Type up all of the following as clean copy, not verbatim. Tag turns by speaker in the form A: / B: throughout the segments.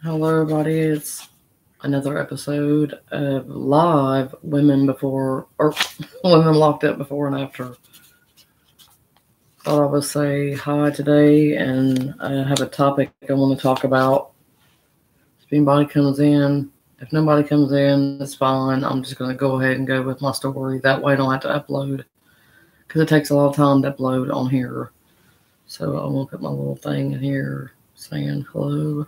A: Hello, everybody. It's another episode of Live Women Before, or Women Locked Up Before and After. Thought I would say hi today and I have a topic I want to talk about. If anybody comes in, if nobody comes in, it's fine. I'm just going to go ahead and go with my story. That way I don't have to upload because it takes a lot of time to upload on here. So I'm going to put my little thing in here saying hello.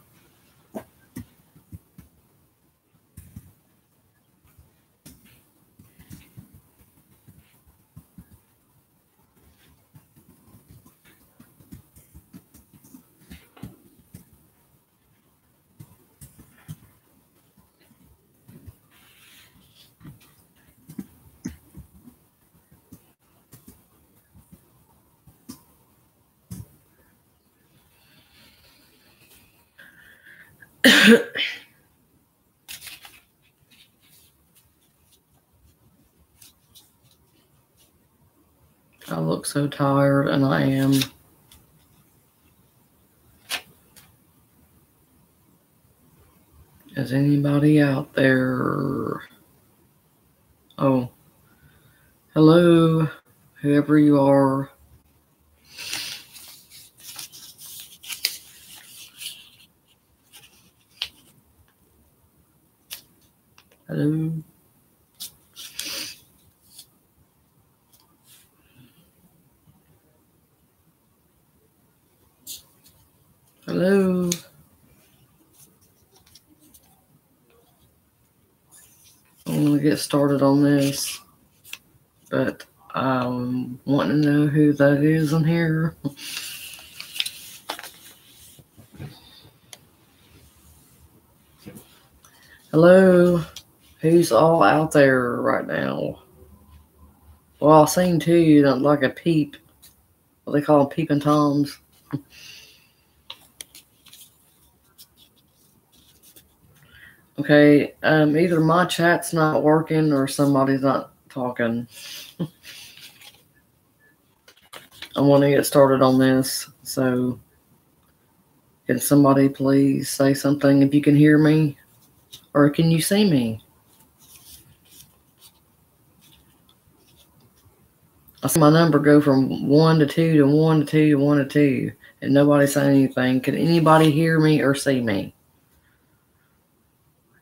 A: I look so tired, and I am. Is anybody out there? Oh, hello, whoever you are. Hello. Hello. I'm going to get started on this, but I'm wanting to know who that is in here. Hello. Who's all out there right now? Well, I seen two, like a peep. What they call them, peeping toms. Okay, either my chat's not working or somebody's not talking. I want to get started on this, so can somebody please say something if you can hear me, or can you see me? I see my number go from 1 to 2 to 1 to 2 to 1 to 2, and nobody saying anything. Can anybody hear me or see me?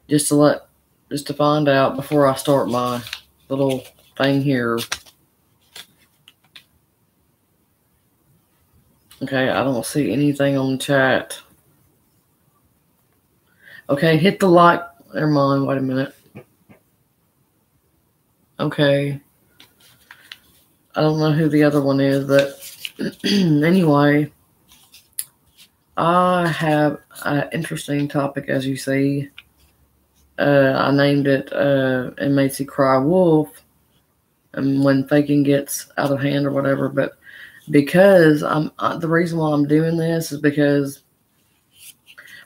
A: Just to find out before I start my little thing here. Okay, I don't see anything on the chat. Okay, hit the like. Never mind, wait a minute. Okay. I don't know who the other one is, but anyway, I have an interesting topic, as you see. I named it Inmates Cry Wolf, and when faking gets out of hand or whatever. But because the reason why I'm doing this is because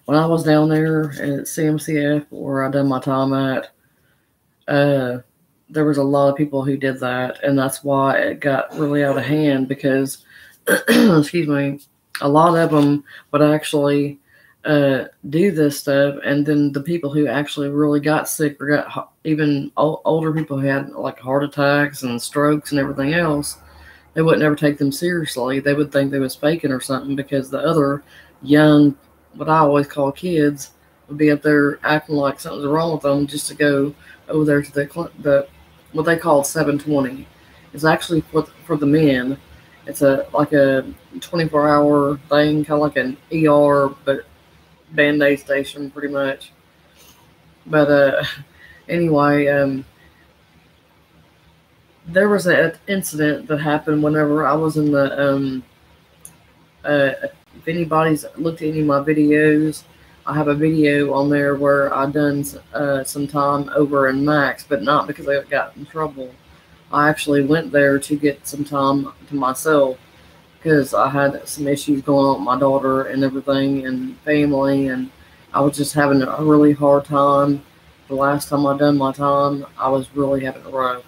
A: when I was down there at CMCF, where I done my time at, there was a lot of people who did that, and that's why it got really out of hand because, excuse me, a lot of them would actually do this stuff, and then the people who actually really got sick or got even older people who had like heart attacks and strokes and everything else, they wouldn't ever take them seriously. They would think they was faking or something because the other young, what I always call kids, would be up there acting like something's wrong with them just to go over there to the what they call 720. It's actually for the men. It's like a 24-hour thing, kind of like an ER, but Band-Aid station, pretty much. But anyway, there was an incident that happened whenever I was in the if anybody's looked at any of my videos, I have a video on there where I done some time over in Max, but not because I got in trouble. I actually went there to get some time to myself because I had some issues going on with my daughter and everything and family, and I was just having a really hard time. The last time I done my time, I was really having a rough.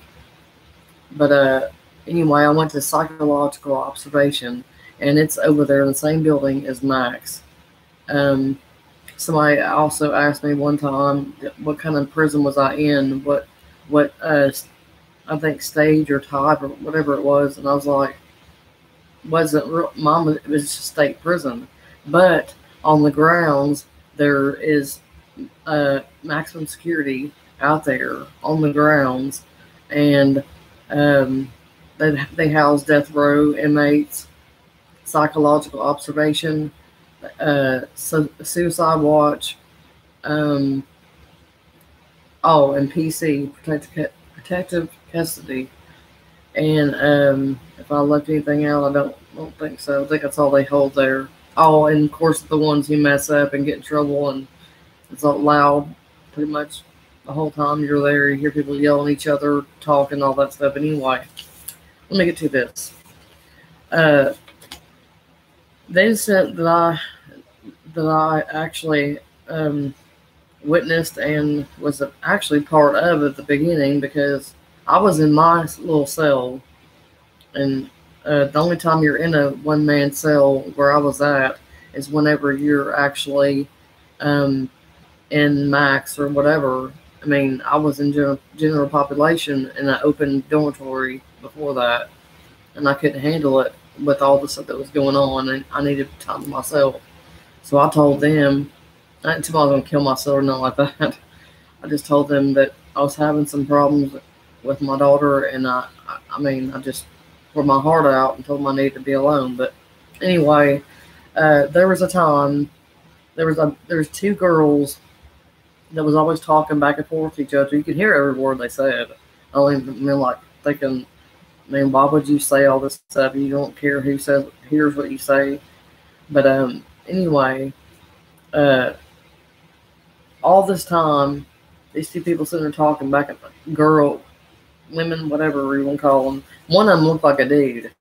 A: But anyway, I went to psychological observation, and it's over there in the same building as Max. Um, Somebody also asked me one time what kind of prison was I in, what I think stage or type or whatever it was, and I was like, wasn't real, mom. It was just state prison, but on the grounds there is maximum security out there on the grounds, and um, they house death row inmates, psychological observation, suicide watch, um, and PC, protective custody. And if I left anything out, I don't think so. I think that's all they hold there. Oh, and of course the ones who mess up and get in trouble, and it's all loud pretty much the whole time you're there. You hear people yelling at each other, talking, all that stuff. Anyway, let me get to this. The incident that I actually witnessed and was actually part of at the beginning, because I was in my little cell, and the only time you're in a one-man cell where I was at is whenever you're actually in max or whatever. I mean, I was in general population in an open dormitory before that, and I couldn't handle it with all the stuff that was going on, and I needed time to myself. So I told them, I didn't tell them I was going to kill myself or nothing like that. I just told them that I was having some problems with my daughter, and I just poured my heart out and told them I needed to be alone. But anyway, there was a time, there was two girls that was always talking back and forth to each other. You could hear every word they said. I mean, like thinking, man, why would you say all this stuff? You don't care who hears what you say. But anyway, all this time, these two people sitting there talking back and women, whatever you want to call them. One of them looked like a dude,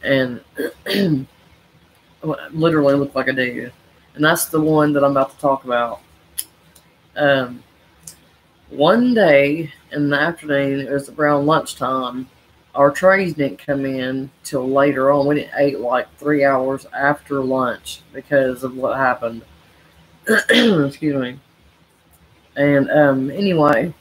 A: and literally looked like a dude. And that's the one that I'm about to talk about. One day in the afternoon, it was around lunchtime. Our trays didn't come in till later on. We didn't eat like 3 hours after lunch because of what happened. Excuse me. And anyway,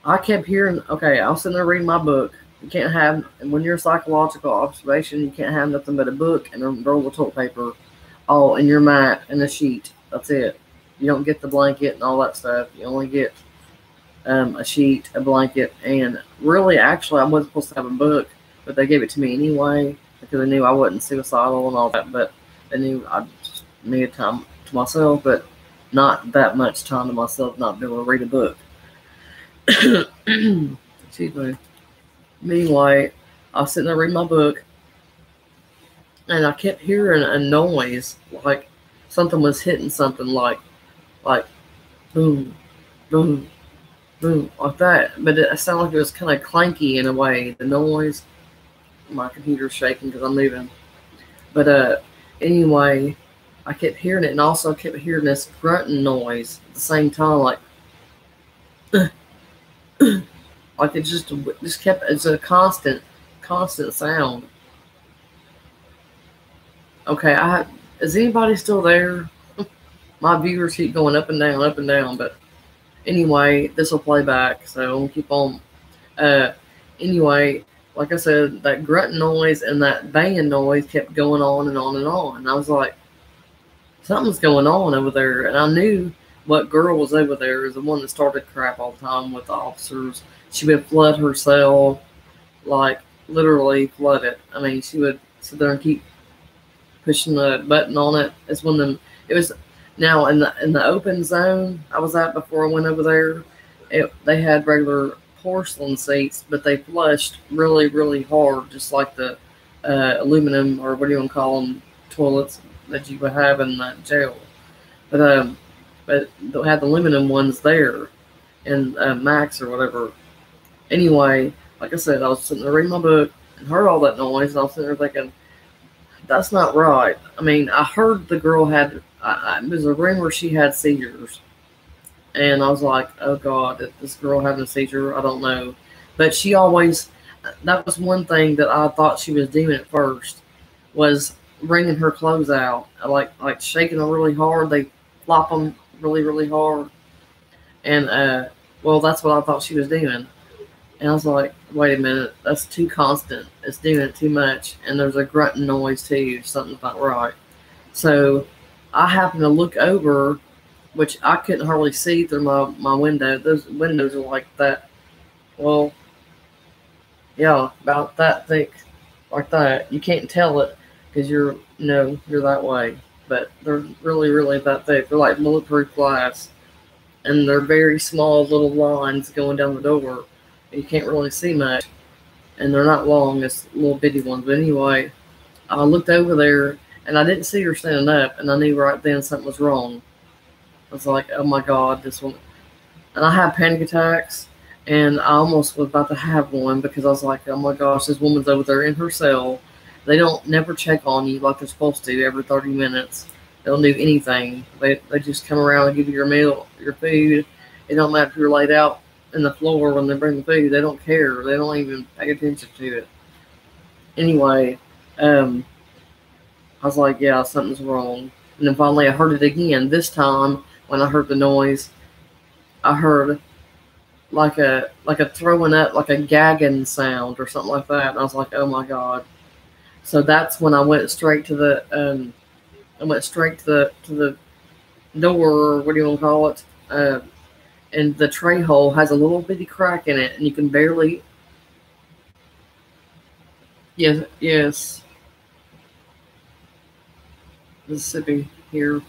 A: I kept hearing, okay, I was sitting there reading my book. You can't have, when you're psychological observation, you can't have nothing but a book and a roll of toilet paper, all in your mat and a sheet. That's it. You don't get the blanket and all that stuff. You only get a sheet, a blanket, and really, actually, I wasn't supposed to have a book, but they gave it to me anyway because they knew I wasn't suicidal and all that. But they knew I just needed time to myself, but not that much time to myself, not be able to read a book. Excuse me. Anyway, I was sitting there reading my book, and I kept hearing a noise like something was hitting something, like boom, boom, boom, like that. But it sounded like it was kind of clanky in a way, the noise. My computer's shaking because I'm moving. But anyway, I kept hearing it, and also kept hearing this grunting noise at the same time, like like it just kept, it's a constant sound. Okay, is anybody still there? My viewers keep going up and down, but anyway, this will play back, so we'll keep on. Anyway, like I said, that grunting noise and that banging noise kept going on and on and on. And I was like, something's going on over there. And I knew what girl was over there is the one that started crap all the time with the officers. She would flood her cell, like literally flood it. I mean, she would sit there and keep pushing the button on it. It's when it was now in the open zone I was at before I went over there. They had regular porcelain seats, but they flushed really, really hard, just like the aluminum, or what do you want to call them, toilets that you would have in that jail. But they had the aluminum ones there in Max or whatever. Anyway, like I said, I was sitting there reading my book and heard all that noise, and I was sitting there thinking, that's not right. I mean, I heard the girl had, it was a rumor she had seizures. And I was like, oh God, is this girl having a seizure? I don't know. But she always, that was one thing that I thought she was doing at first, was wringing her clothes out, like shaking them really hard. They flop them really, really hard. And well, that's what I thought she was doing. And I was like, wait a minute, that's too constant. It's doing it too much. And there's a grunting noise too. Something's not right. So I happened to look over, which I couldn't hardly see through my window. Those windows are like that. Well, yeah, about that thick, like that. You can't tell it because you're that way. But they're really, really that thick. They're like bulletproof glass. And they're very small little lines going down the door. You can't really see much. And they're not long, it's little bitty ones. But anyway, I looked over there and I didn't see her standing up, and I knew right then something was wrong. I was like, oh my God, this one. And I had panic attacks, and I almost was about to have one because I was like, oh my gosh, this woman's over there in her cell. They don't never check on you like they're supposed to every 30 minutes. They don't do anything. They just come around and give you your meal, your food. It don't matter if you're laid out in the floor when they bring the food. They don't care. They don't even pay attention to it. Anyway, I was like, yeah, something's wrong. And then finally I heard it again. This time when I heard the noise, I heard like a throwing up, like a gagging sound or something like that. And I was like, oh my God. So that's when I went straight to the door, or what do you want to call it? And the tray hole has a little bitty crack in it, and you can barely. Yes, Mississippi here.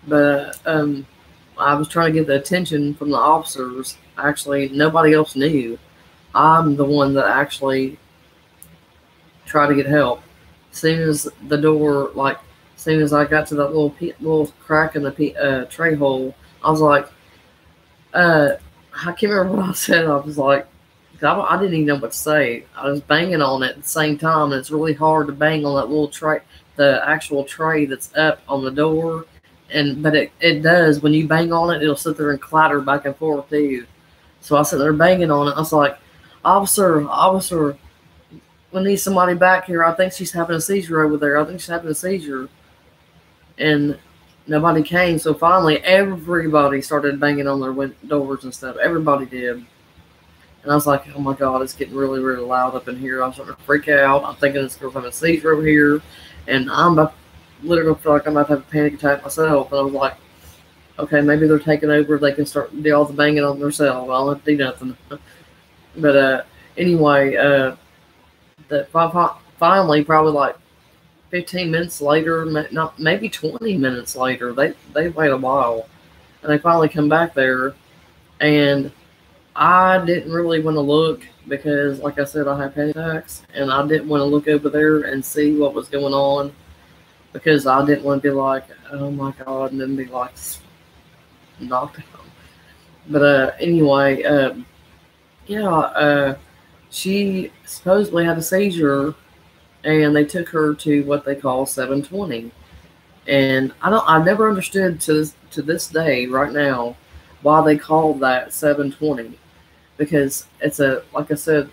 A: But I was trying to get the attention from the officers. Actually, nobody else knew. I'm the one that actually tried to get help. As soon as the door, like, as soon as I got to that little crack in the tray hole, I was like, I can't remember what I said. I was like, I didn't even know what to say. I was banging on it at the same time, and it's really hard to bang on that little tray, the actual tray that's up on the door. But it does, when you bang on it, it'll sit there and clatter back and forth too. So I sit there banging on it. I was like, officer, we need somebody back here. I think she's having a seizure over there. I think she's having a seizure. And nobody came. So finally, everybody started banging on their doors and stuff. Everybody did. And I was like, oh my God, it's getting really, really loud up in here. I'm starting to freak out. I'm thinking this girl's having a seizure over here. And I'm literally feel like I'm about to have a panic attack myself. And I was like, okay, maybe they're taking over. They can start do all the banging on themselves. I don't have to do nothing. But anyway, finally, probably like 15 minutes later, maybe 20 minutes later, they wait a while, and they finally come back there, and I didn't really want to look because, like I said, I had panic attacks, and I didn't want to look over there and see what was going on because I didn't want to be like, oh my God, and then be like knocked out. But anyway, she supposedly had a seizure, and they took her to what they call 720. And I never understood to this day, right now, why they call that 720, because it's like I said,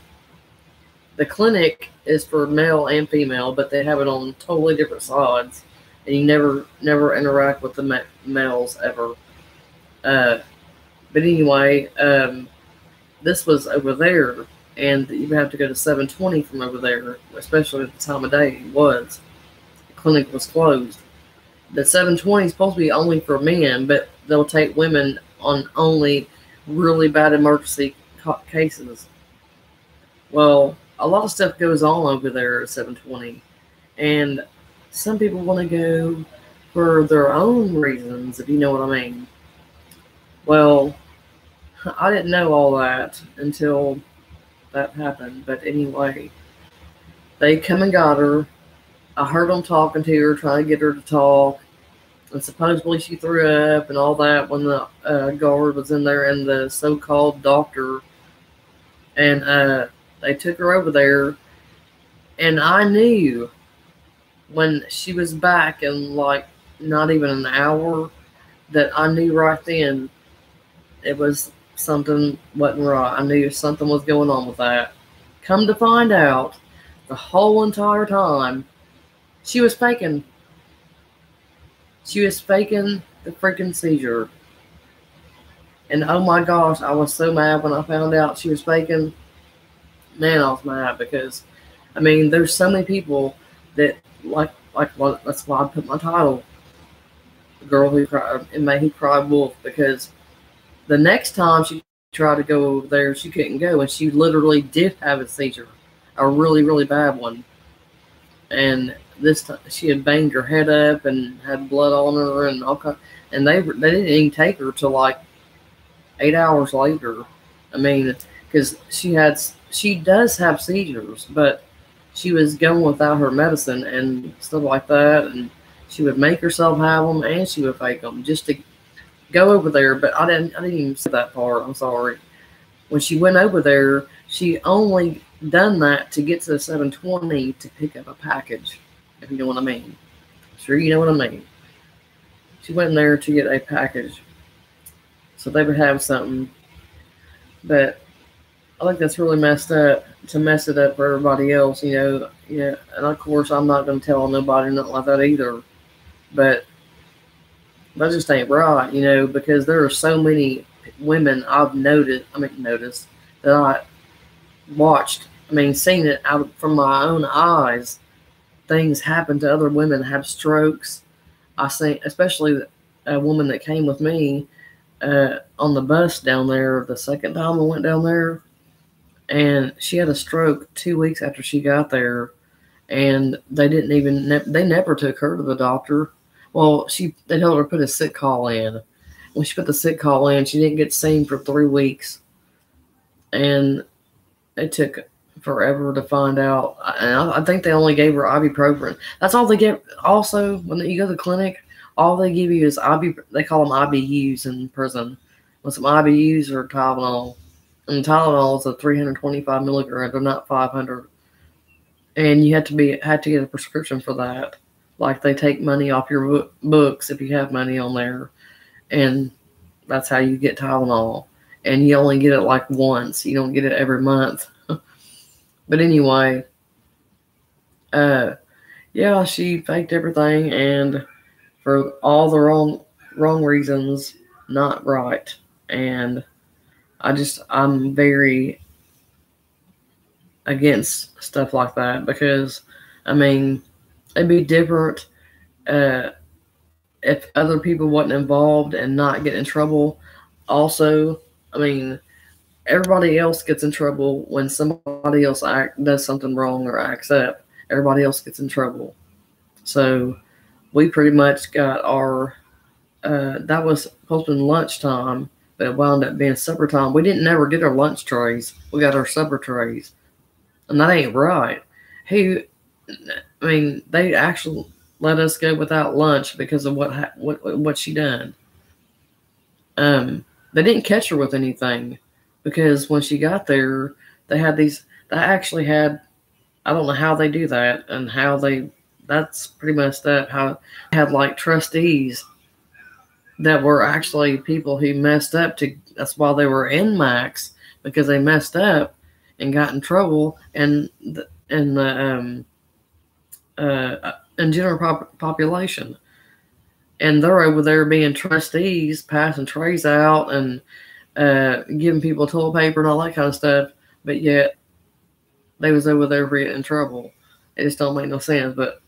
A: the clinic is for male and female, but they have it on totally different sides, and you never interact with the males ever. But anyway, this was over there, and you have to go to 720 from over there, especially at the time of day it was. The clinic was closed. The 720 is supposed to be only for men, but they'll take women on only really bad emergency cases. Well, a lot of stuff goes on over there at 720, and some people want to go for their own reasons, if you know what I mean. Well, I didn't know all that until that happened. But anyway, they come and got her. I heard them talking to her, trying to get her to talk. And supposedly she threw up and all that when the guard was in there and the so-called doctor. And they took her over there. And I knew when she was back in like not even an hour that I knew right then it was something wasn't right. I knew something was going on with that. Come to find out, the whole entire time, she was faking. She was faking the freaking seizure. And oh my gosh, I was so mad when I found out she was faking. Man, I was mad because, I mean, there's so many people that well, that's why I put my title, "The Girl Who Cried," Inmate Who Cried Wolf, because the next time she tried to go over there, she couldn't go, and she literally did have a seizure, a really really bad one, and this time she had banged her head up and had blood on her and all kind, and they didn't even take her till like 8 hours later. I mean, because she does have seizures, but she was going without her medicine and stuff like that, and she would make herself have them and she would fake them just to go over there. But I didn't even say that part. I'm sorry. When she went over there, she only done that to get to the 720 to pick up a package, if you know what I mean. Sure, you know what I mean. She went in there to get a package, so they would have something. But I think that's really messed up to mess it up for everybody else, you know. Yeah, and of course I'm not gonna tell nobody nothing like that either. But that just ain't right, you know, because there are so many women I've noticed that I watched. I mean, seen it out from my own eyes. Things happen to other women, have strokes. I see, especially a woman that came with me on the bus down there the second time I went down there, and she had a stroke 2 weeks after she got there, and they never took her to the doctor. Well, they told her to put a sick call in. When she put the sick call in, she didn't get seen for 3 weeks, and it took forever to find out. And I think they only gave her ibuprofen. That's all they get. Also, when you go to the clinic, all they give you is they call them IBUs in prison. With some IBUs or Tylenol. And Tylenol is a 325 milligrams, or not 500. And you had to get a prescription for that. Like they take money off your books if you have money on there, and that's how you get Tylenol. And you only get it like once. You don't get it every month. But anyway, yeah, she faked everything, and for all the wrong reasons, not right. And I'm very against stuff like that because, I mean, it'd be different if other people wasn't involved and not get in trouble. Also, I mean, everybody else gets in trouble when somebody else does something wrong or acts up. Everybody else gets in trouble. So we pretty much got our that was supposed to be lunchtime, but it wound up being supper time. We didn't never get our lunch trays. We got our supper trays, and that ain't right. I mean, they actually let us go without lunch because of what she done. They didn't catch her with anything because when she got there, they had these. They actually had. I don't know how they do that and how they. That's pretty messed up. How they had like trustees that were actually people who messed up. That's why they were in max, because they messed up and got in trouble, and the in general population. And they're over there being trustees, passing trays out and giving people toilet paper and all that kind of stuff. But yet they was over there getting in trouble. It just don't make no sense. But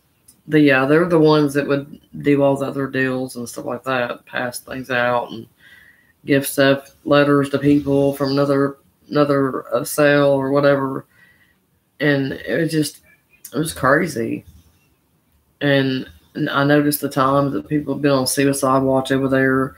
A: they're the ones that would do all the other deals and stuff like that, pass things out and give letters to people from another cell or whatever. And it was crazy. And I noticed the times that people have been on suicide watch over there.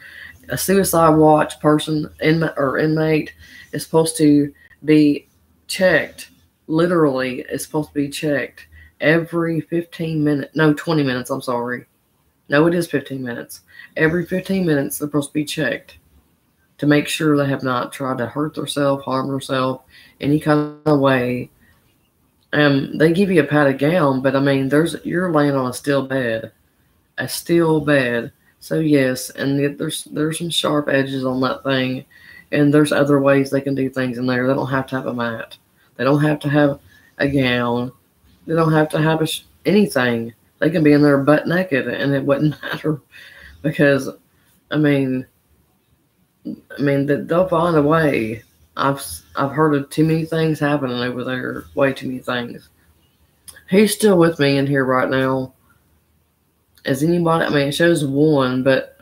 A: A suicide watch person inmate is supposed to be checked. Literally, it's supposed to be checked every 15 minutes. No, 20 minutes. I'm sorry. No, it is 15 minutes. Every 15 minutes, they're supposed to be checked to make sure they have not tried to hurt themselves, harm themselves, any kind of way. They give you a padded gown, but I mean, you're laying on a steel bed. So yes, and there's some sharp edges on that thing, And there's other ways they can do things in there. They don't have to have a mat. They don't have to have a gown. They don't have to have anything. They can be in there butt naked and it wouldn't matter because, I mean, they'll find a way. I've heard of too many things happening over there. Way too many things. He's still with me in here right now. Is anybody? I mean, it shows 1, but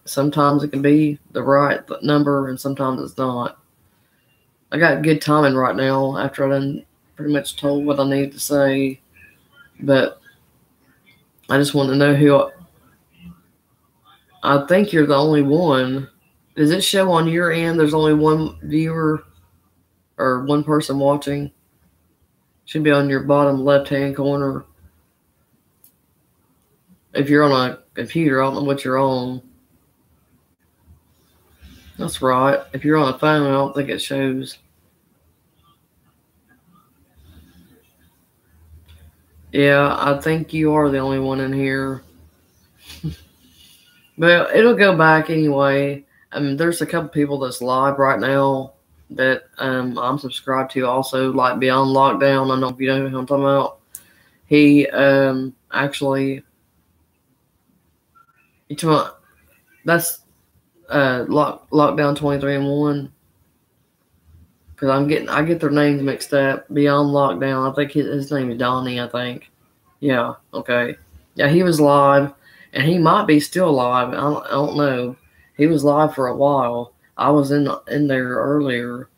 A: sometimes it can be the right number and sometimes it's not. I got good timing right now after I done pretty much told what I needed to say, but I just want to know who. I think you're the only one. Does it show on your end there's only one viewer or one person watching? Should be on your bottom left-hand corner. If you're on a computer, I don't know what you're on. That's right. If you're on a phone, I don't think it shows. Yeah, I think you are the only one in here. But it'll go back anyway. I mean, there's a couple people that's live right now that I'm subscribed to also, like Beyond Lockdown. I don't know if you know who I'm talking about. He actually, you talking about, that's Lockdown 23-in-1. Because I get their names mixed up. Beyond Lockdown, I think his name is Donnie, I think. Yeah, okay. Yeah, he was live, and he might be still live. I don't know. He was live for a while. I was in there earlier,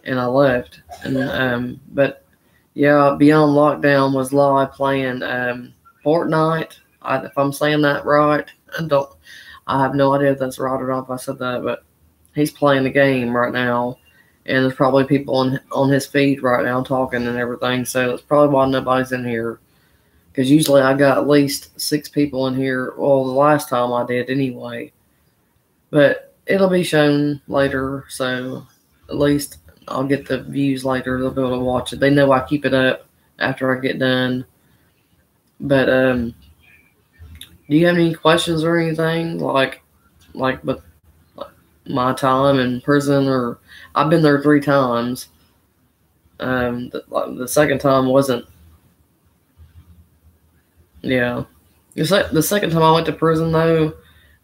A: and I left. And but yeah, Beyond Lockdown was live playing Fortnite. If I'm saying that right, I have no idea if that's right or not if I said that, but he's playing the game right now. And there's probably people on his feed right now talking and everything. So that's probably why nobody's in here. Because usually I got at least 6 people in here. Well, the last time I did anyway. But it'll be shown later. So at least I'll get the views later. They'll be able to watch it. They know I keep it up after I get done. But do you have any questions or anything? Like with my time in prison, or I've been there 3 times. The second time wasn't. Yeah, the second time I went to prison though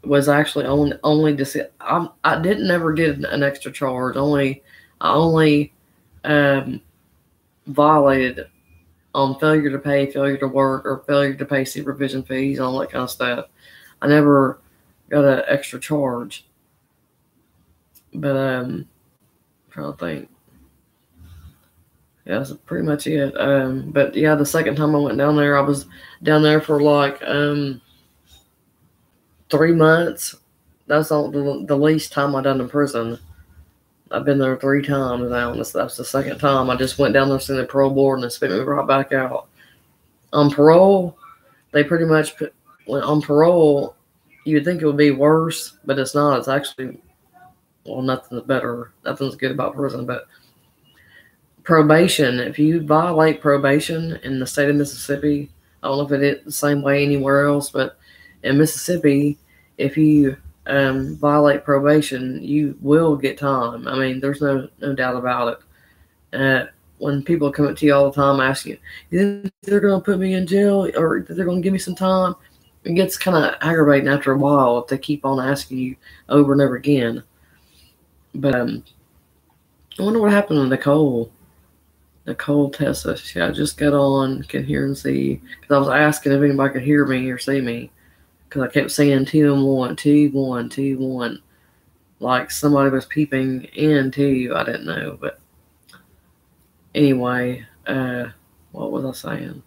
A: was actually only to see. I didn't ever get an extra charge. I only violated on failure to pay, failure to work, or failure to pay supervision fees, all that kind of stuff. I never got an extra charge. But I'm trying to think. Yeah, that's pretty much it. But yeah, the second time I went down there, I was down there for like 3 months. That's all the least time I done in prison. I've been there 3 times now. That's the second time. I just went down there, seen the parole board, and they spit me right back out. On parole, they pretty much on parole. You'd think it would be worse, but it's not. It's actually, well, nothing's better. Nothing's good about prison, but probation. If you violate probation in the state of Mississippi, I don't know if it is the same way anywhere else, but in Mississippi, if you violate probation, you will get time. I mean, there's no doubt about it. When people come up to you all the time asking you think they're going to put me in jail or they're going to give me some time, it gets kind of aggravating after a while if they keep on asking you over and over again. But I wonder what happened to Nicole. Nicole Tessa. I just got on, can hear and see. Because I was asking if anybody could hear me or see me. Because I kept saying 2 and 1, 2, 1, 2, 1. Like somebody was peeping into. I didn't know. But anyway, what was I saying?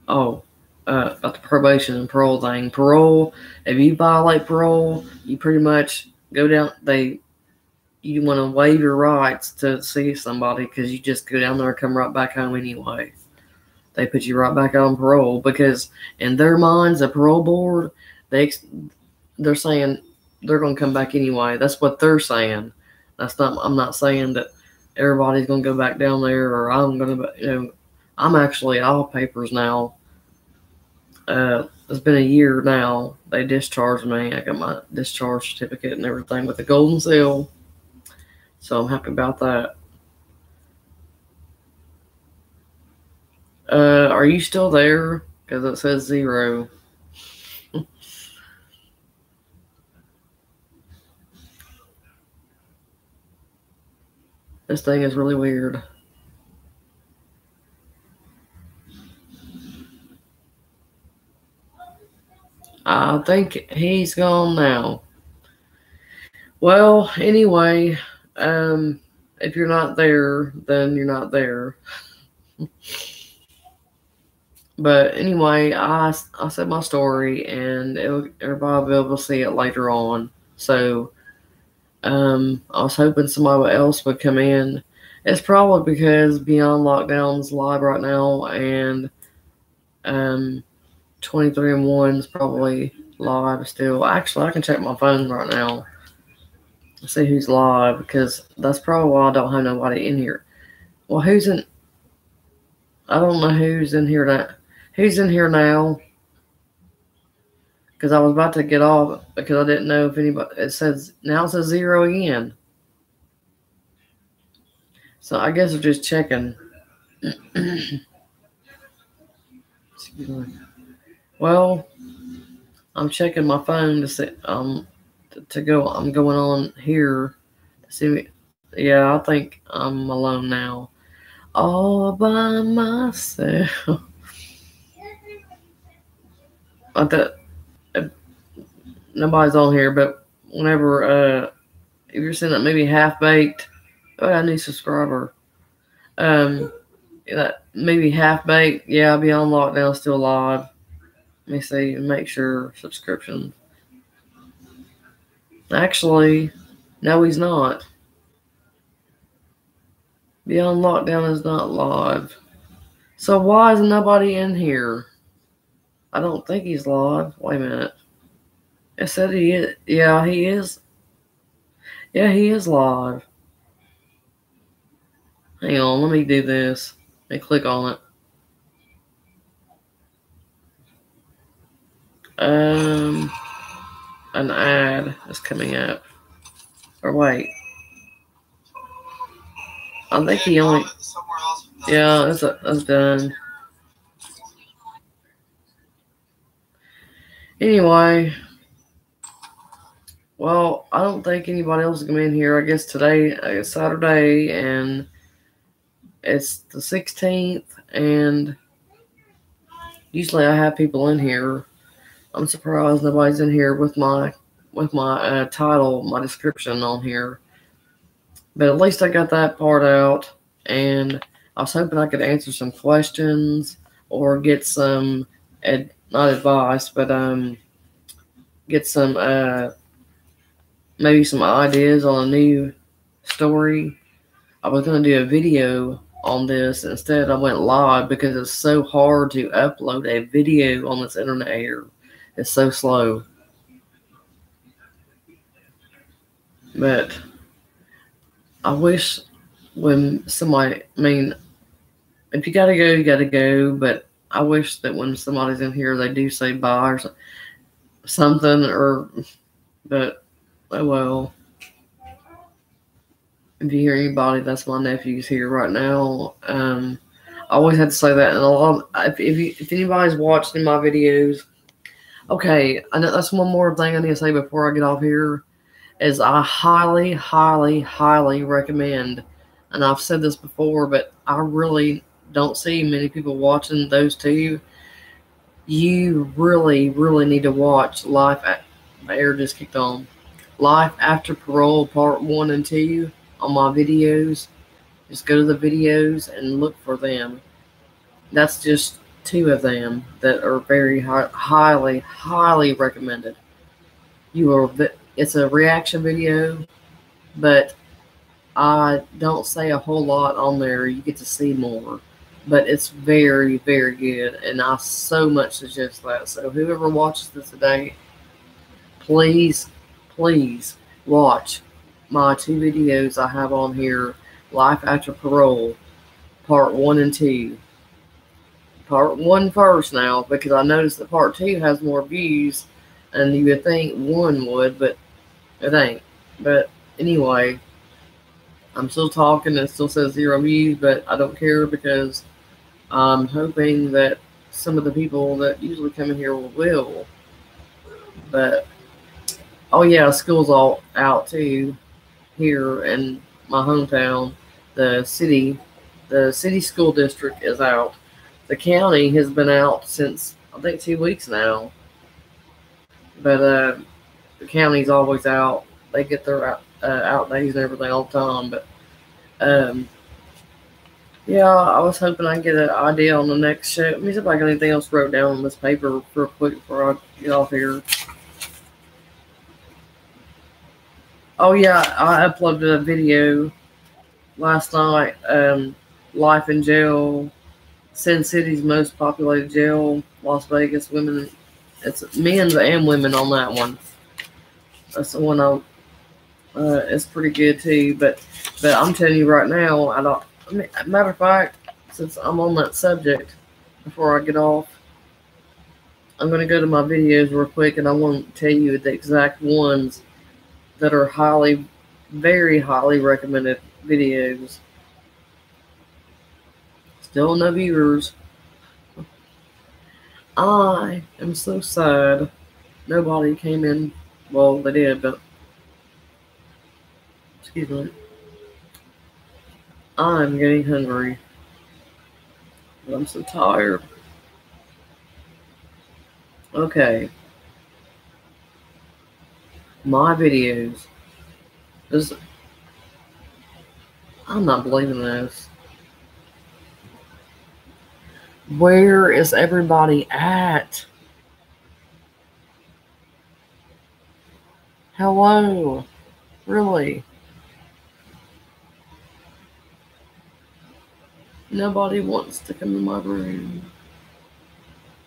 A: Oh, about the probation and parole thing. Parole, if you violate parole, you pretty much go down. You want to waive your rights to see somebody because you just go down there and come right back home anyway. They put you right back out on parole because in their minds, the parole board, they're saying they're going to come back anyway. That's what they're saying. I'm not saying that everybody's going to go back down there or I'm going to, I'm actually all papers now. It's been a year now. They discharged me. I got my discharge certificate and everything with the golden seal. So I'm happy about that. Are you still there? Because it says 0. This thing is really weird. I think he's gone now. Well, anyway, if you're not there, then you're not there. But anyway, I said my story, and everybody will be able to see it later on. So, I was hoping somebody else would come in. It's probably because Beyond Lockdown's live right now, and 23 and 1 is probably live still. Actually, I can check my phone right now. See who's live, because that's probably why I don't have nobody in here. Well, who's in? I don't know who's in here now. Who's in here now? Because I was about to get off because I didn't know if anybody. It says 0 again. So I guess we're just checking. Excuse me. Well, I'm checking my phone to see to go. I'm going on here to see me. Yeah, I think I'm alone now, all by myself. I thought nobody's on here, but whenever if you're seeing that maybe half baked, oh, I got a new subscriber. That maybe half baked. Yeah, I'll be on lockdown, still live. Let me see and make sure subscriptions. Actually, no, he's not. Beyond Lockdown is not live. So why is nobody in here? I don't think he's live. Wait a minute. It said he is. Yeah, he is. Yeah, he is live. Hang on, let me do this. Let me click on it. An ad is coming up. Or wait. I think he only. Yeah, that's done. Anyway, well, I don't think anybody else is gonna be in here. I guess today is Saturday, and it's the 16th, and usually I have people in here. I'm surprised nobody's in here with my title, my description on here. But at least I got that part out, and I was hoping I could answer some questions or get some not advice, but get some maybe some ideas on a new story. I was going to do a video on this. Instead, I went live because it's so hard to upload a video on this internet here. It's so slow. But I wish when somebody, I mean, if you gotta go, you gotta go. But I wish that when somebody's in here, they do say bye or something, but oh well. If you hear anybody, that's my nephew's here right now. I always had to say that, and a lot of, if anybody's watching my videos, okay, I know that's one more thing I need to say before I get off here, is I highly, highly, highly recommend, and I've said this before, but I really don't see many people watching those two. You really, really need to watch the air just kicked on. Life After Parole Part 1 and 2 on my videos. Just go to the videos and look for them. That's just 2 of them that are very highly, highly recommended. It's a reaction video, but I don't say a whole lot on there. You get to see more, but it's very, very good, and I so much suggest that. So whoever watches this today, please, please watch my 2 videos I have on here, Life After Parole, Part 1 and 2. Part 1 first now, because I noticed that Part 2 has more views, and you would think 1 would, but it ain't. But anyway, I'm still talking. It still says 0 views, but I don't care because I'm hoping that some of the people that usually come in here will. But oh yeah, school's all out too here in my hometown. The city, the city school district is out. The county has been out since I think 2 weeks now. But the county's always out. They get their out days and everything all the time. But um, yeah, I was hoping I would get an idea on the next show. Let me see if I got anything else wrote down on this paper real quick before I get off here. Oh yeah, I uploaded a video last night. Life in jail, Sin City's most populated jail, Las Vegas. Women, it's men's and women on that one. That's the one I. It's pretty good too. But I'm telling you right now, I don't. I mean, matter of fact, since I'm on that subject, before I get off, I'm gonna go to my videos real quick, and I want to tell you the exact ones that are highly, very highly recommended videos. Still no viewers. I am so sad. Nobody came in. Well, they did, but excuse me. I'm getting hungry. But I'm so tired. Okay. My videos. This, I'm not believing this. Where is everybody at? Hello? Really? Nobody wants to come in my room.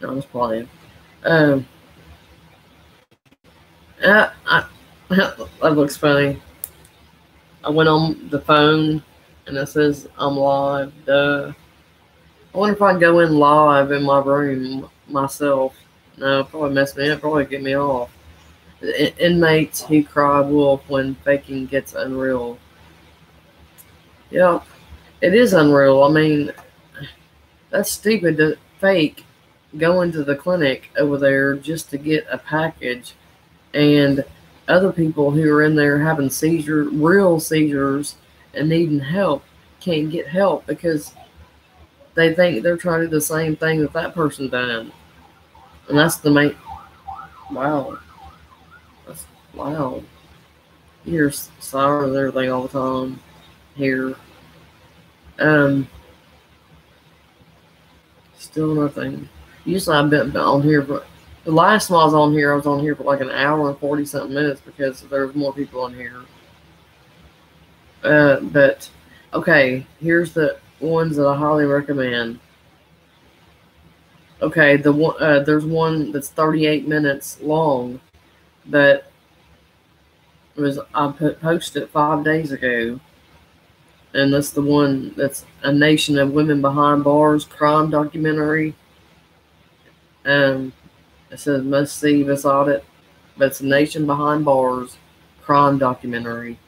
A: No, I'm just playing. Um, that looks funny. I went on the phone and it says I'm live. Duh. I wonder if I can go in live in my room myself. No, probably mess me up. Probably get me off. Inmates who cry wolf when faking gets unreal. Yep, it is unreal. I mean, that's stupid to fake going to the clinic over there just to get a package, and other people who are in there having real seizures and needing help can't get help because they think they're trying to do the same thing that person done. And that's the main. Wow. That's loud. You hear sirens and everything all the time here. Still nothing. Usually I've been on here for the last time I was on here for like an hour and 40 something minutes because there was more people in here. But okay, here's the ones that I highly recommend. Okay, there's one that's 38 minutes long, but I posted it 5 days ago, and that's the one that's a nation of women behind bars crime documentary. It says must see beside it, but it's a nation behind bars crime documentary,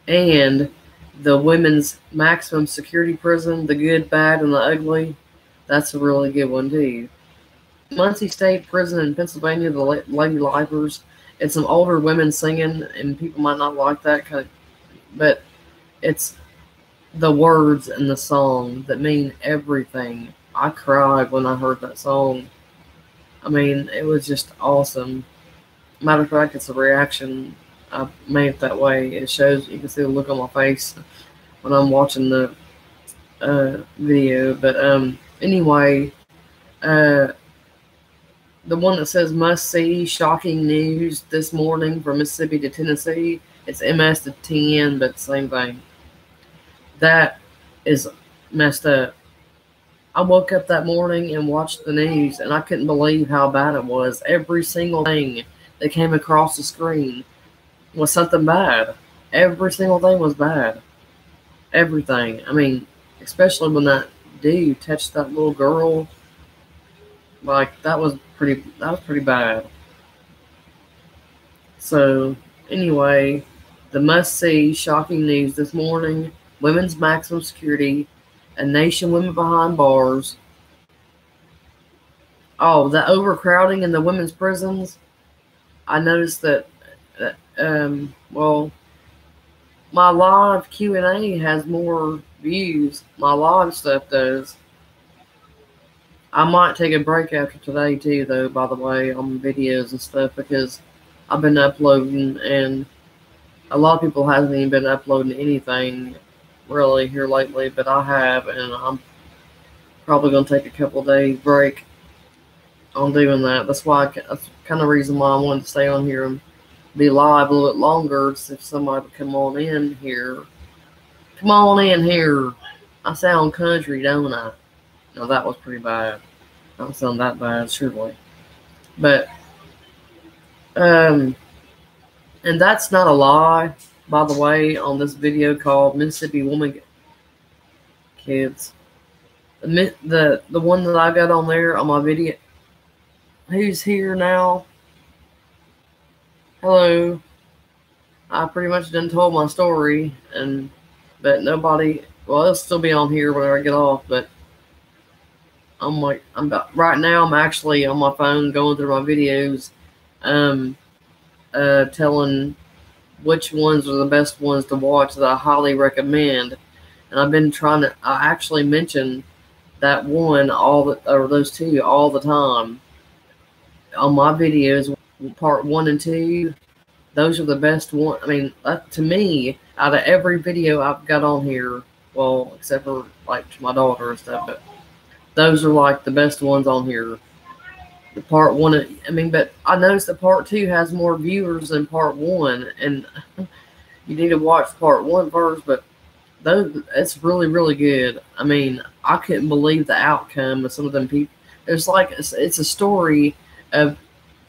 A: and the women's maximum security prison, the good, bad, and the ugly. That's a really good one too. Muncie State Prison in Pennsylvania, the Lady Lifers. It's some older women singing, and people might not like that kind of, but it's the words in the song that mean everything. I cried when I heard that song. I mean, it was just awesome. Matter of fact, it's a reaction. I made it that way. It shows, you can see the look on my face when I'm watching the video. But anyway, the one that says must see, shocking news this morning from Mississippi to Tennessee. It's MS to 10, but same thing. That is messed up. I woke up that morning and watched the news, and I couldn't believe how bad it was. Every single thing that came across the screen was something bad. Every single thing was bad. Everything. I mean, especially when that dude touched that little girl. Like, that was pretty bad. So, anyway, The must-see shocking news this morning: women's maximum security, a nation women behind bars. Oh, the overcrowding in the women's prisons. I noticed that. Well, my live Q&A has more views. My live stuff does. I might take a break after today too, though, by the way, on videos and stuff, because I've been uploading, and a lot of people hasn't even been uploading anything really here lately, but I have, and I'm probably going to take a couple of days break on doing that. That's kind of reason why I wanted to stay on here and be live a little bit longer, if somebody would come on in here. Come on in here. I sound country, don't I? No, that was pretty bad. I don't sound that bad, surely. But, and that's not a lie, by the way, on this video called Mississippi Woman Kids. The one that I got on there on my video. Who's here now? Hello. I pretty much done told my story, but nobody. Well, it'll still be on here whenever I get off. But right now. I'm actually on my phone going through my videos, telling which ones are the best ones to watch that I highly recommend. And I've been trying to. I actually mention that one or those two all the time on my videos. Part 1 and 2. Those are the best one. I mean, to me, out of every video I've got on here, well, except for like to my daughter and stuff, but those are like the best ones on here. The part 1, but I noticed that part 2 has more viewers than part 1, and you need to watch part 1 first. But it's really, really good. I mean, I couldn't believe the outcome of some of them people. It's like it's a story of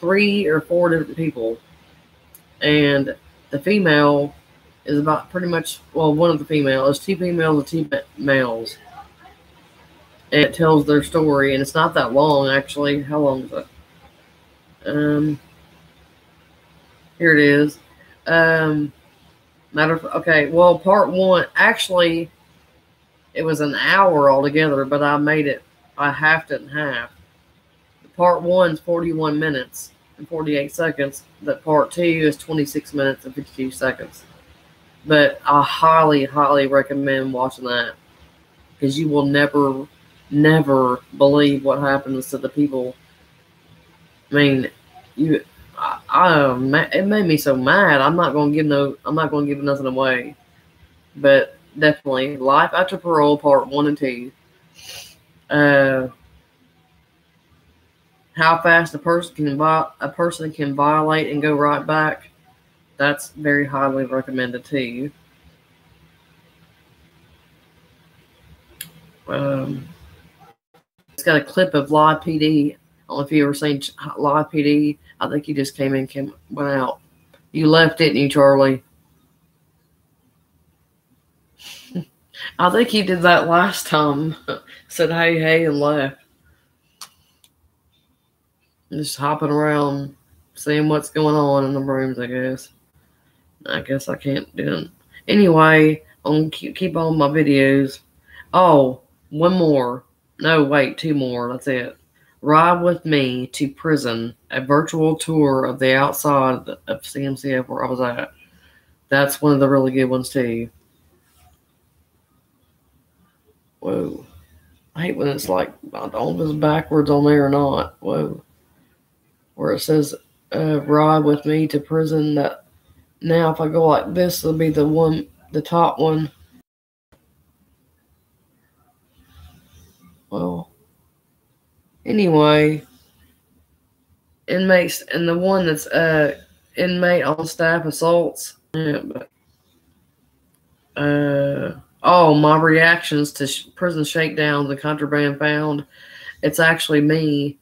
A: 3 or 4 different people. And the female is about pretty much, well, one of the females. There's 2 females and 2 males. And it tells their story, and it's not that long, actually. How long is it? Here it is. Okay, well, part 1, actually, it was an hour altogether, but I halved it in half. Part 1 is 41 minutes and 48 seconds. That part 2 is 26 minutes and 52 seconds. But I highly, highly recommend watching that, because you will never, never believe what happens to the people. I mean, it made me so mad. I'm not going to give nothing away. But definitely, Life After Parole, part 1 and 2. How fast a person can violate and go right back. That's very highly recommended to you. It's got a clip of Live PD. I don't know if you ever seen Live PD. I think you just went out. You left, didn't you, Charlie? I think he did that last time. Said hey, and left. Just hopping around, seeing what's going on in the rooms, I guess. I guess I can't do it. Anyway, I'm going to keep on my videos. Oh, one more. No, wait, 2 more. That's it. Ride with Me to Prison, a virtual tour of the outside of CMCF where I was at. That's one of the really good ones, too. Whoa. I hate when it's like, I don't know if it's backwards on there or not. Whoa. Where it says, ride with me to prison. That now, if I go like this, it'll be the top one. Well, anyway, inmates, and the one that's inmate on staff assaults. Yeah, but my reactions to prison shakedowns and contraband found. It's actually me.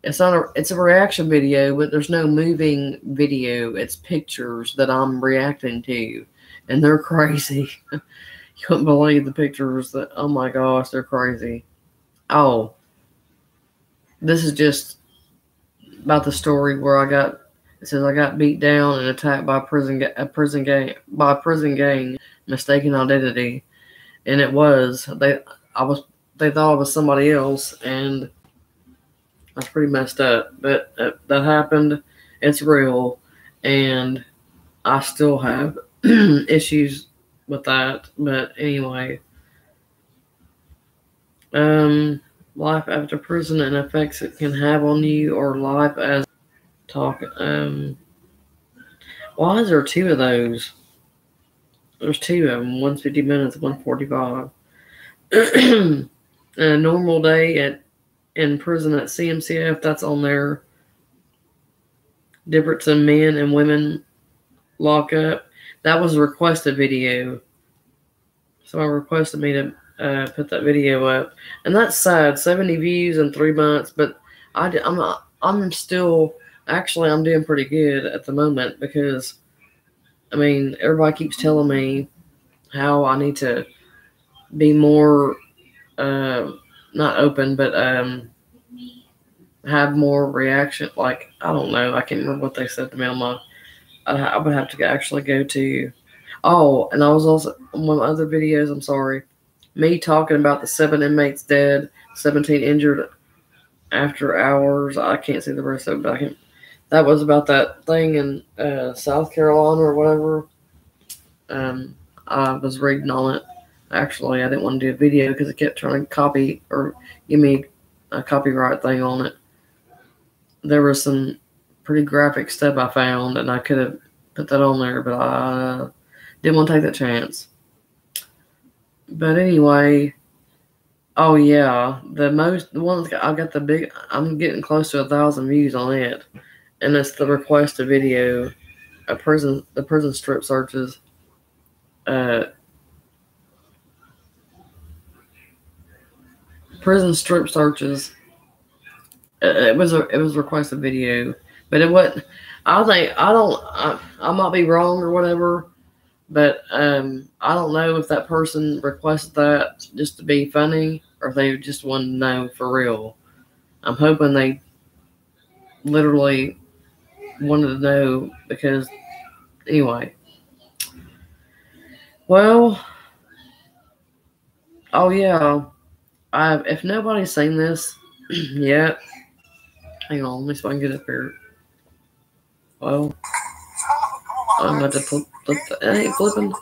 A: It's a reaction video, but there's no moving video. It's pictures that I'm reacting to, and they're crazy. You couldn't believe the pictures oh my gosh, they're crazy. Oh, this is just about the story where I got It says I got beat down and attacked by a prison gang, mistaken identity, and it was they thought I was somebody else, and that's pretty messed up. But that happened. It's real, and I still have issues with that. But anyway, life after prison and effects it can have on you, or life as talk. Why is there two of those? There's two of them. One's 50 minutes, 145. A normal day in prison at CMCF, that's on there. Difference in men and women lock up. That was a requested video. Someone requested me to put that video up, and that's sad. 70 views in 3 months, but I'm still actually I'm doing pretty good at the moment, because I mean everybody keeps telling me how I need to be more not open, but have more reaction. Like, I don't know, I can't remember what they said to me on my. I would have to actually go to. Oh, and I was also on one of my other videos. I'm sorry, me talking about the 7 inmates dead, 17 injured after hours. I can't see the rest of it, but I can. That was about that thing in South Carolina or whatever. I was reading on it. Actually, I didn't want to do a video because it kept trying to copy or give me a copyright thing on it. There was some pretty graphic stuff I found, and I could have put that on there, but I didn't want to take that chance. But anyway, oh yeah, the one I got I'm getting close to 1,000 views on it, and it's the requested video, the prison strip searches. Prison strip searches. It was a requested video, but it wasn't. I might be wrong or whatever, but I don't know if that person requested that just to be funny, or if they just wanted to know for real. I'm hoping they literally wanted to know, because anyway. Well, oh yeah, if nobody's seen this yet, hang on, let me see if I can get up here. Well, I'm going to flip it ain't flipping.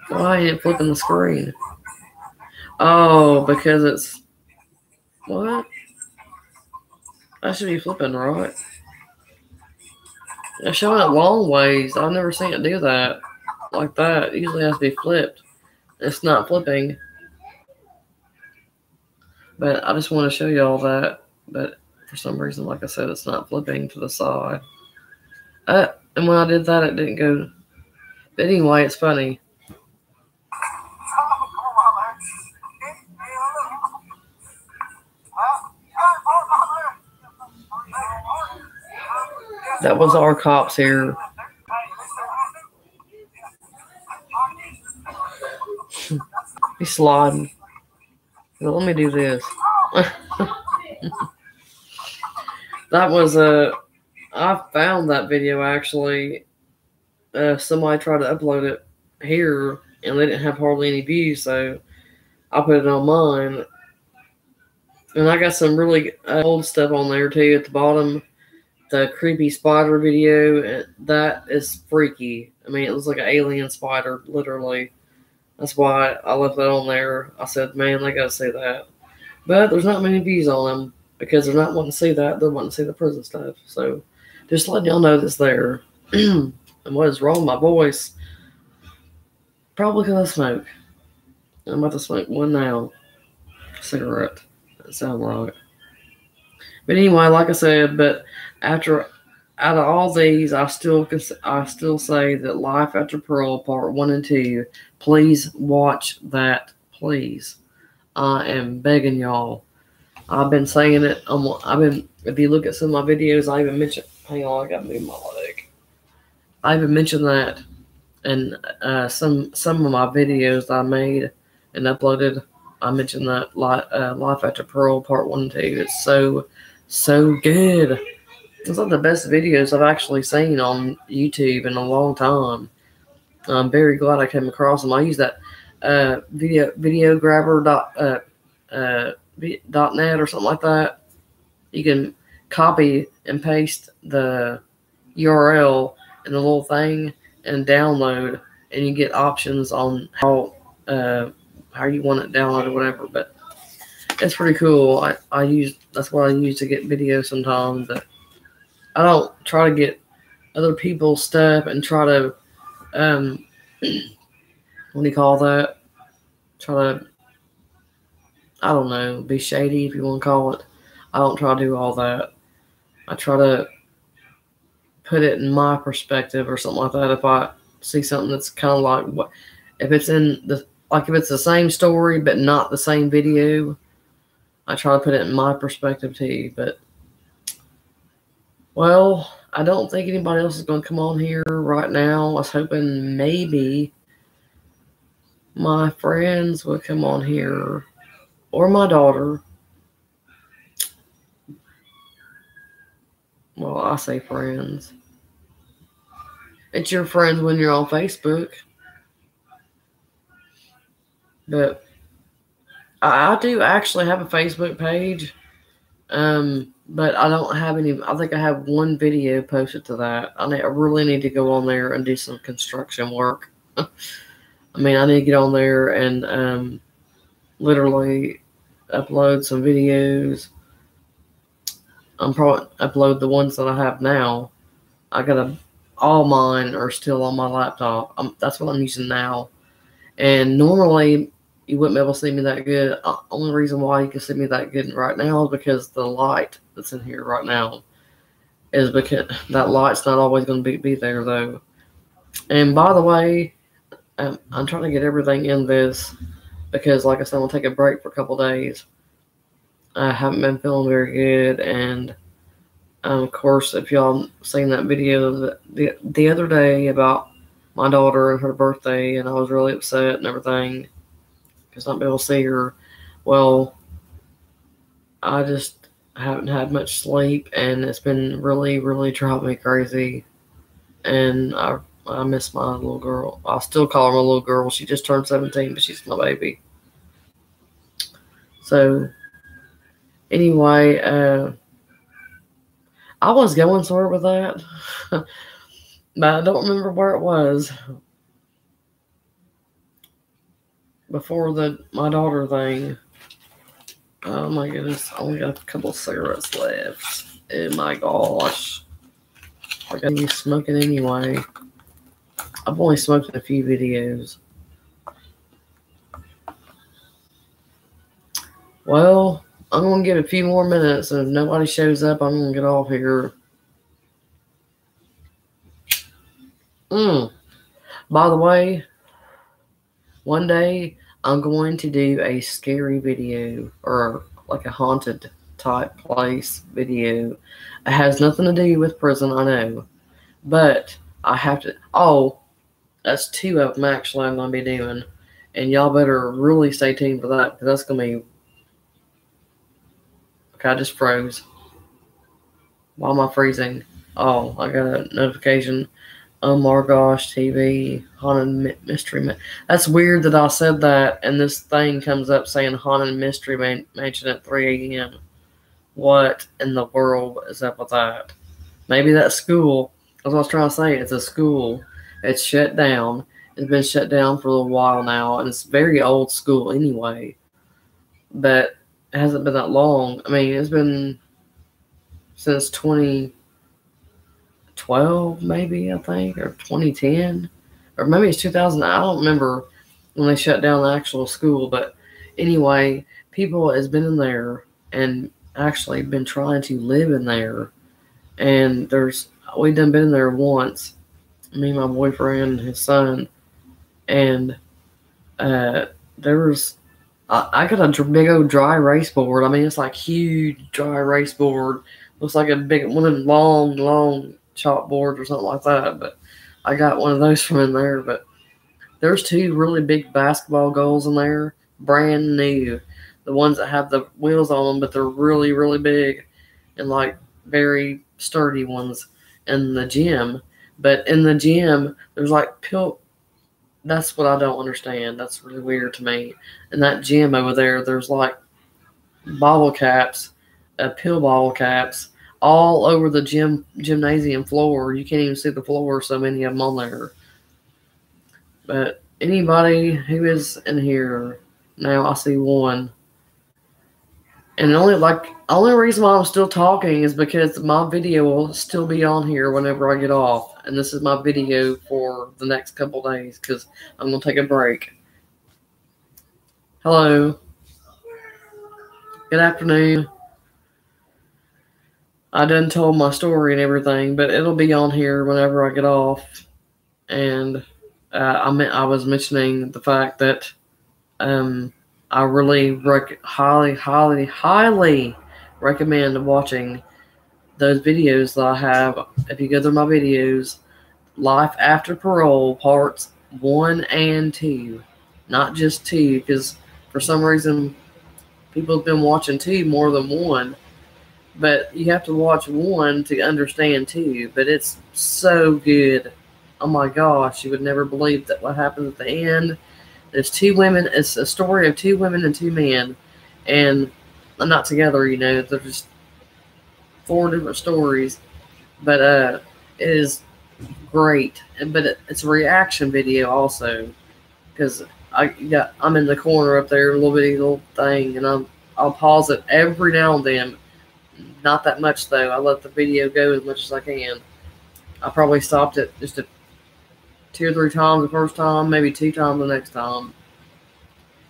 A: Why ain't it flipping the screen? Oh, because it's what? I should be flipping, right? It's showing it long ways. I've never seen it do that like that. It usually has to be flipped. It's not flipping. But I just want to show you all that. But for some reason, like I said, it's not flipping to the side. And when I did that, it didn't go. But anyway, it's funny. That was our cops here. He's sliding. Well, let me do this. That was I found that video actually. Somebody tried to upload it here, and they didn't have hardly any views, so I put it on mine. And I got some really old stuff on there too at the bottom. The creepy spider video, that is freaky. I mean, it was like an alien spider, literally. That's why I left that on there. I said, man, they gotta see that. But there's not many views on them, because they're not wanting to see that. They're wanting to see the prison stuff. So just letting y'all know that's there. And what is wrong with my voice? Probably because I smoke. I'm about to smoke one now. Cigarette. That sounds right. But anyway, like I said, but out of all these, I still say that Life After Parole Part 1 and 2. Please watch that, please. I am begging y'all. I've been saying it. If you look at some of my videos, I even mentioned. Hang on, I gotta move my leg. I even mentioned that, and some of my videos that I made and uploaded I mentioned that Life After Parole Part 1 and 2. It's so good. It's one of the best videos I've actually seen on YouTube in a long time. I'm very glad I came across them. I use that videograbber.net or something like that. You can copy and paste the URL in the little thing and download, and you get options on how you want it downloaded or whatever. But it's pretty cool. That's what I use to get videos sometimes. But I don't try to get other people's stuff and try to what do you call that? Try to, I don't know, be shady if you want to call it. I don't try to do all that. I try to put it in my perspective or something like that. If I see something that's kind of like what, if it's if it's the same story but not the same video, I try to put it in my perspective too. But well, I don't think anybody else is going to come on here right now. I was hoping maybe my friends would come on here, or my daughter. Well, I say friends. It's your friends when you're on Facebook. But I do actually have a Facebook page. But I don't have any. I think I have one video posted to that. I really need to go on there and do some construction work. I mean, I need to get on there and literally upload some videos. I'm probably upload the ones that I have now. All mine are still on my laptop. That's what I'm using now. And normally you wouldn't be able to see me that good. Only reason why you can see me that good right now is because the light that's in here right now is because that light's not always going to be there though. And by the way, I'm trying to get everything in this because, like I said, I'm going to take a break for a couple days. I haven't been feeling very good, and of course, if y'all seen that video the other day about my daughter and her birthday, and I was really upset and everything because not be able to see her. Well, I just haven't had much sleep, and it's been really, really driving me crazy. And I miss my little girl. I still call her my little girl. She just turned 17, but she's my baby. So anyway, I was going somewhere with that, but I don't remember where it was before my daughter thing. Oh my goodness, I only got a couple of cigarettes left. Oh my gosh. I gotta be smoking anyway. I've only smoked in a few videos. Well, I'm going to give it a few more minutes, and if nobody shows up, I'm going to get off here. By the way, one day I'm going to do a scary video, or like a haunted type place video. It has nothing to do with prison, I know. But I have to... Oh, that's 2 of them actually I'm going to be doing. And y'all better really stay tuned for that, because that's going to be... Okay, I just froze. Why am I freezing? Oh, I got a notification. Oh my gosh, TV, Haunted Mystery. That's weird that I said that, and this thing comes up saying Haunted Mystery Mansion at 3 a.m. What in the world is up with that? Maybe that school. That's what I was trying to say. It's a school. It's shut down. It's been shut down for a little while now, and it's very old school anyway. But it hasn't been that long. I mean, it's been since 2012, maybe, I think, or 2010, or maybe it's 2000. I don't remember when they shut down the actual school. But anyway, people has been in there and actually been trying to live in there. And we done been in there once, me, my boyfriend, and his son, and there was. I got a big old dry erase board. I mean, it's like huge dry erase board. Looks like a big one of them long chalkboards or something like that. But I got one of those from in there. But there's 2 really big basketball goals in there. brand new. The ones that have the wheels on them, but they're really, really big and like very sturdy ones in the gym. But in the gym, there's like pill. That's what I don't understand. That's really weird to me. In that gym over there, there's like bottle caps, pill bottle caps, all over the gymnasium floor. You can't even see the floor. So many of them on there. But anybody who is in here now, I see one. And only reason why I'm still talking is because my video will still be on here whenever I get off. And this is my video for the next couple days because I'm gonna take a break. Hello. Good afternoon. I done told my story and everything, but it'll be on here whenever I get off. And I was mentioning the fact that I really highly recommend watching those videos that I have. If you go through my videos, Life After Parole parts 1 and 2, not just 2, because for some reason people have been watching 2 more than 1. But you have to watch 1 to understand 2. But it's so good. Oh my gosh, you would never believe that what happened at the end. There's 2 women. It's a story of 2 women and 2 men, and they're not together. They're just 4 different stories. But it is great. But it's a reaction video also, because I'm in the corner up there, a little thing, and I'll pause it every now and then. Not that much though. I let the video go as much as I can. I probably stopped it just 2 or 3 times the first time, maybe 2 times the next time,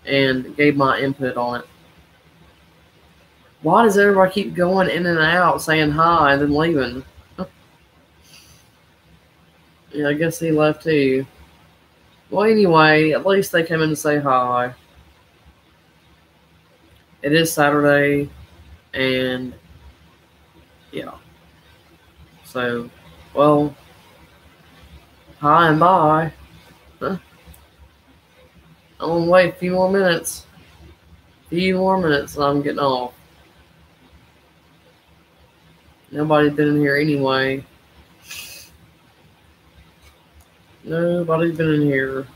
A: and gave my input on it. Why does everybody keep going in and out, saying hi, and then leaving? Yeah, I guess he left too. Well, anyway, at least they come in to say hi. It is Saturday, and yeah. So, well, hi and bye. Huh? I'm gonna wait a few more minutes. And I'm getting off. Nobody's been in here anyway. Nobody's been in here.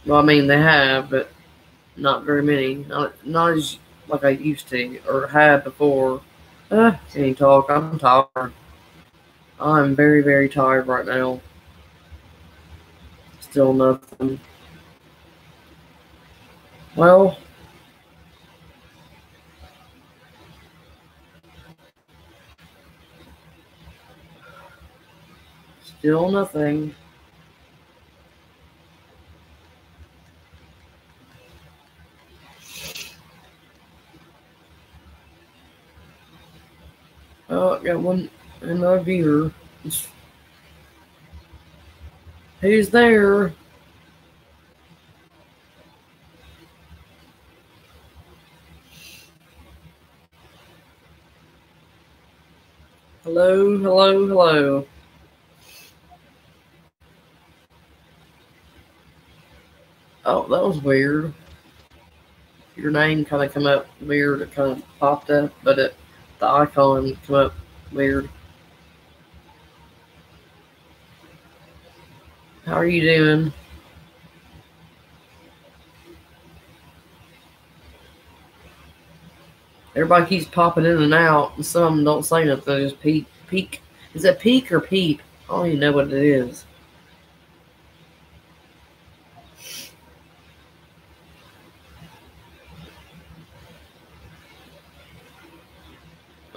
A: Well, I mean, they have, but not very many. Not as like I used to or had before. Can't talk. I'm tired. I'm very, very tired right now. Still nothing. Well, still nothing. Oh, I got another viewer. Who's there? Hello, hello, hello. Oh, that was weird. Your name kind of come up weird. It kind of popped up, but the icon come up weird. How are you doing? Everybody keeps popping in and out, and some of them don't say nothing. They just peek. Is it peek or peep? I don't even know what it is.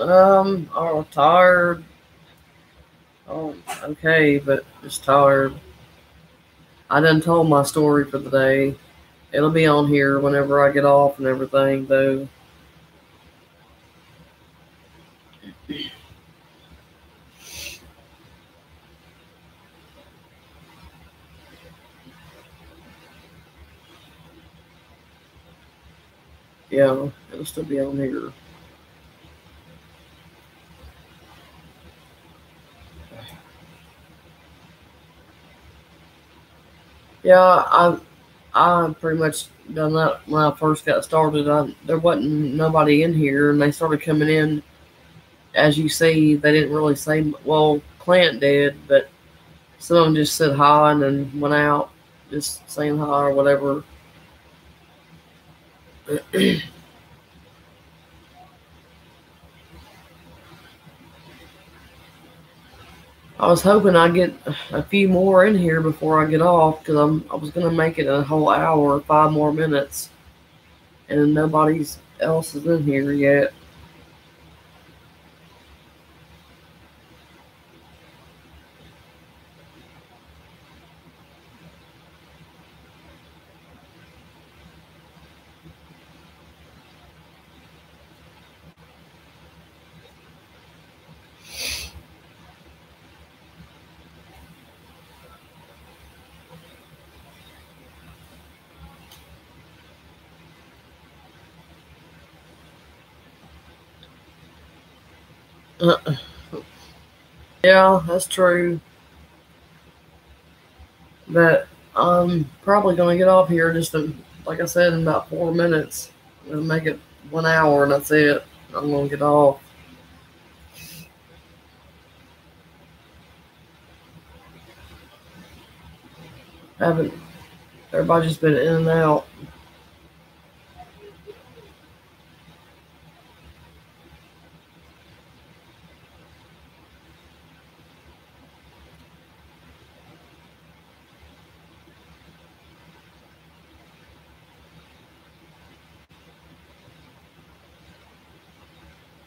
A: Oh, tired. Oh, okay, but just tired. I done told my story for the day. It'll be on here whenever I get off and everything, though. Yeah, it'll still be on here. Yeah, I pretty much done that when I first got started. There wasn't nobody in here, and they started coming in. As you see, they didn't really say. Well, Clint did, but some of them just said hi and then went out, just saying hi or whatever. I was hoping I'd get a few more in here before I get off because I was gonna make it a whole hour, 5 more minutes, and nobody's else is in here yet. Yeah, that's true. But I'm probably gonna get off here just like I said, in about 4 minutes. We'll make it 1 hour and that's it. I'm gonna get off. Haven't Everybody's just been in and out.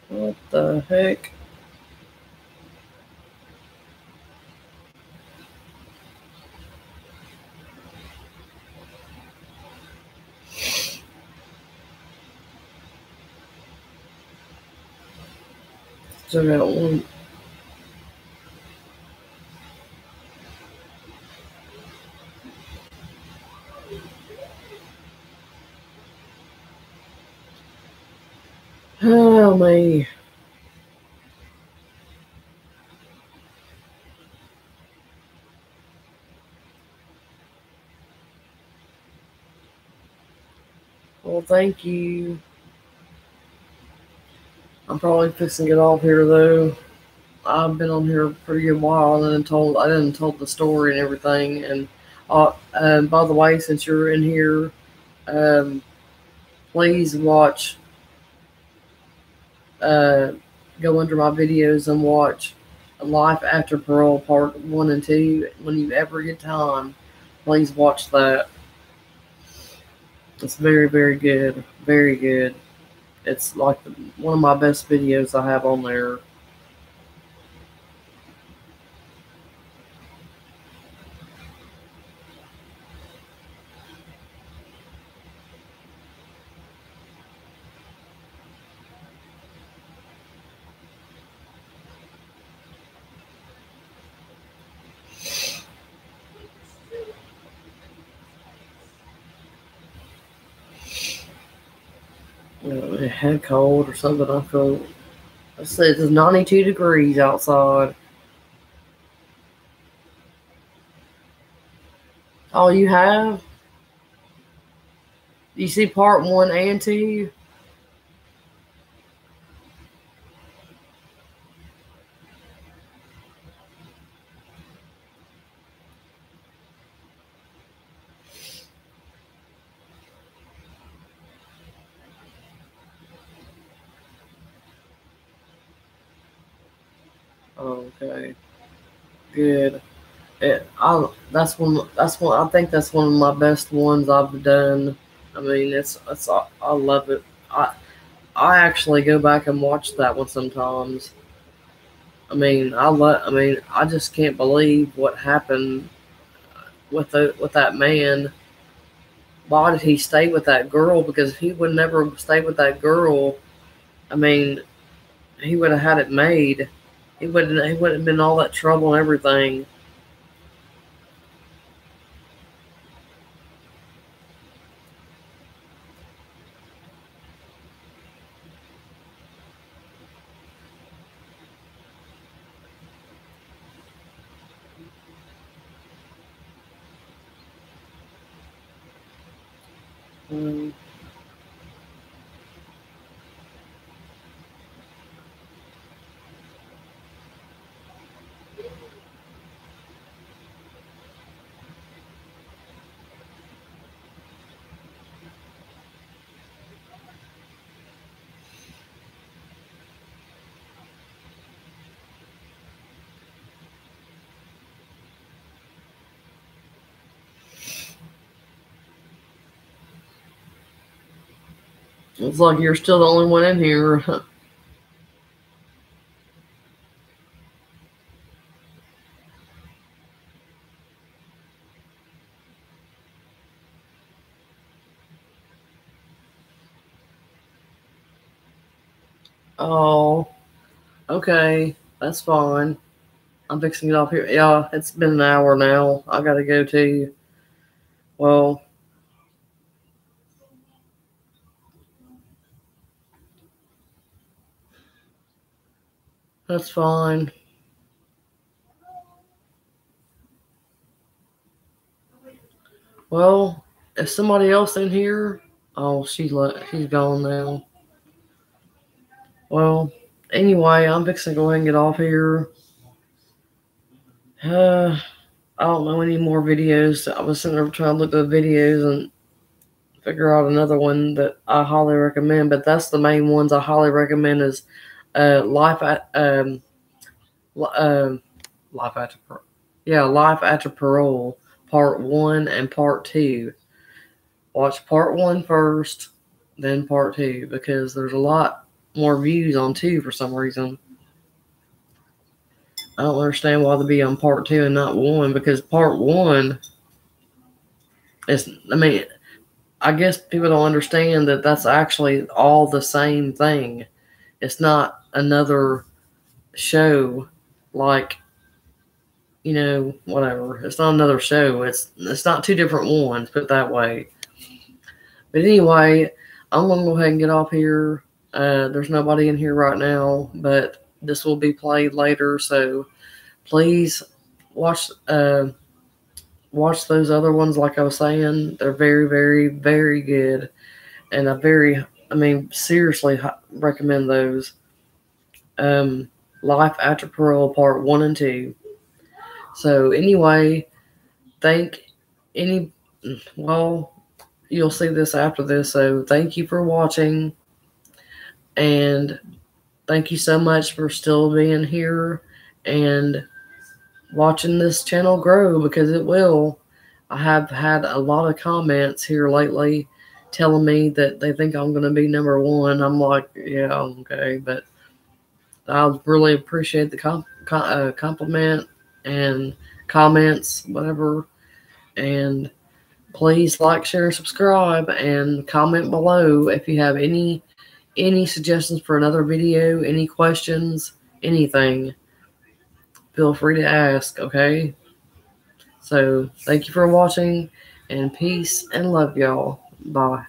A: What the heck? Still got one. Oh me. Well, thank you. I'm probably fixing to get off here though. I've been on here a pretty good while, and then I didn't told the story and everything. And by the way, since you're in here, um, please watch. Uh, Go under my videos and watch Life After Parole Part 1 and 2 when you ever get time. Please watch that. It's very, very good. Very good. It's like one of my best videos I have on there. It had cold or something. I feel. I said it's 92 degrees outside. Oh, you have? You see part 1 and 2? Okay, good. That's one. I think that's one of my best ones I've done. I mean, it's. I love it. I actually go back and watch that one sometimes. I mean, I mean, I just can't believe what happened with that man. Why did he stay with that girl? Because if he would never stay with that girl, I mean, he would have had it made. He wouldn't have been all that trouble and everything. Mm. It's like you're still the only one in here. Oh, okay. That's fine. I'm fixing it off here. Yeah, it's been an hour now. I gotta go too. Well, that's fine. Well, if somebody else in here, oh, she's gone now. Well, anyway, I'm fixing to go ahead and get off here. I don't know any more videos. I was sitting there trying to look at the videos and figure out another one that I highly recommend. But that's the main ones I highly recommend is life at life after life after parole, part 1 and part 2. Watch part 1 first, then part 2 because there's a lot more views on 2 for some reason. I don't understand why they be on part 2 and not 1 because part 1 is, I mean, I guess people don't understand that that's actually all the same thing. It's not another show like, whatever. It's not another show. It's not 2 different ones, put it that way. But anyway, I'm going to go ahead and get off here. There's nobody in here right now, but this will be played later, so please watch those other ones. Like I was saying, they're very, very, very good, and seriously recommend those. Life After Parole Part 1 and 2. So anyway, you'll see this after this, so thank you for watching, and thank you so much for still being here and watching this channel grow, because it will. I have had a lot of comments here lately telling me that they think I'm going to be number 1. I'm like, yeah, okay, but I really appreciate the compliment and comments, whatever, and please like, share, subscribe, and comment below if you have any suggestions for another video, any questions, anything. Feel free to ask, okay? So, thank you for watching, and peace and love, y'all. Bye.